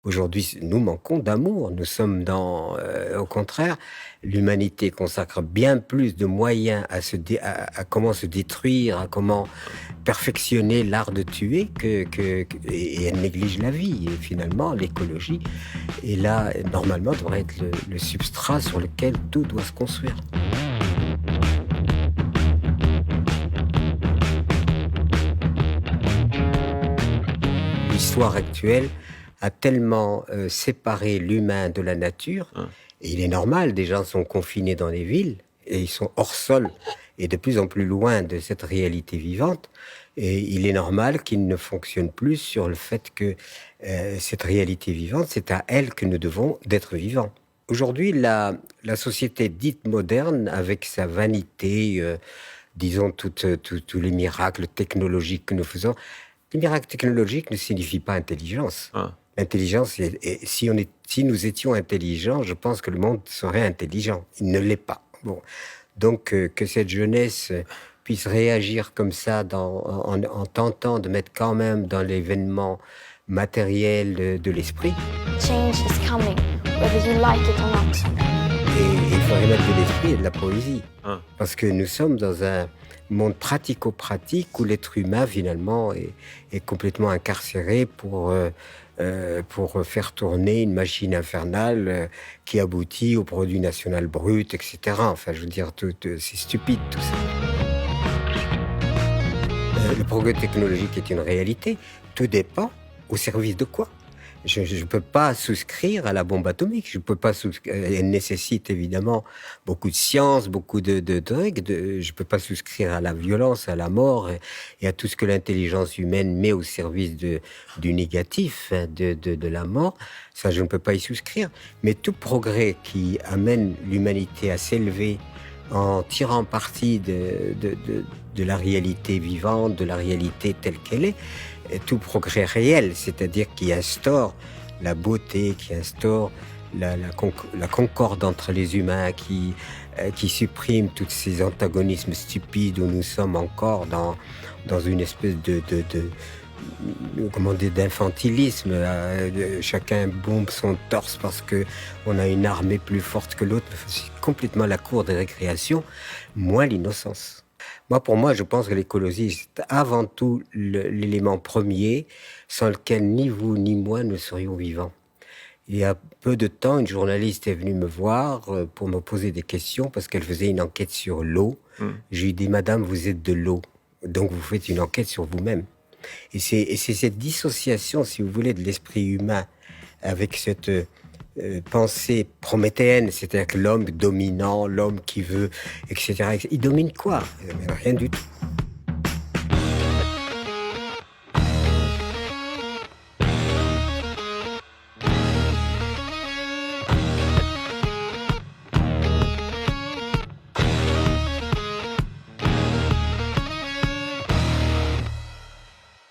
Aujourd'hui, nous manquons d'amour. Nous sommes au contraire, l'humanité consacre bien plus de moyens à comment se détruire, à comment perfectionner l'art de tuer et elle néglige la vie. Et finalement, l'écologie est là, normalement, devrait être le substrat sur lequel tout doit se construire. L'histoire actuelle a tellement séparé l'humain de la nature, Hein. et il est normal, des gens sont confinés dans les villes, et ils sont hors sol, et de plus en plus loin de cette réalité vivante, et il est normal qu'ils ne fonctionnent plus sur le fait que cette réalité vivante, c'est à elle que nous devons d'être vivants. Aujourd'hui, la société dite moderne, avec sa vanité, disons tous les miracles technologiques que nous faisons, les miracles technologiques ne signifient pas intelligence. Ah. L'intelligence, si nous étions intelligents, je pense que le monde serait intelligent. Il ne l'est pas. Bon. Donc, que cette jeunesse puisse réagir comme ça en tentant de mettre quand même dans l'événement matériel de l'esprit. Change is coming, whether you like it or not. Et il faudrait mettre de l'esprit et de la poésie. Ah. Parce que nous sommes dans un monde pratico-pratique où l'être humain, finalement, est complètement incarcéré pour faire tourner une machine infernale qui aboutit au produit national brut, etc. Enfin, je veux dire, c'est stupide tout ça. Le progrès technologique est une réalité. Tout dépend au service de quoi. Je ne peux pas souscrire à la bombe atomique. Je peux pas elle nécessite évidemment beaucoup de science, beaucoup de trucs. Je peux pas souscrire à la violence, à la mort et à tout ce que l'intelligence humaine met au service du négatif, hein, de la mort. Ça, je ne peux pas y souscrire. Mais tout progrès qui amène l'humanité à s'élever en tirant parti de la réalité vivante, de la réalité telle qu'elle est, tout progrès réel, c'est-à-dire qui instaure la beauté, qui instaure la concorde entre les humains, qui supprime tous ces antagonismes stupides où nous sommes encore dans une espèce comment dire, d'infantilisme. Chacun bombe son torse parce que on a une armée plus forte que l'autre. C'est complètement la cour de récréation, moins l'innocence. Pour moi, je pense que l'écologie, c'est avant tout l'élément premier sans lequel ni vous ni moi ne serions vivants. Il y a peu de temps, une journaliste est venue me voir pour me poser des questions parce qu'elle faisait une enquête sur l'eau. Je lui ai dit, Madame, vous êtes de l'eau, donc vous faites une enquête sur vous-même. Et c'est cette dissociation, si vous voulez, de l'esprit humain avec cette pensée prométhéenne, c'est-à-dire que l'homme dominant, l'homme qui veut, etc. Il domine quoi? Rien du tout.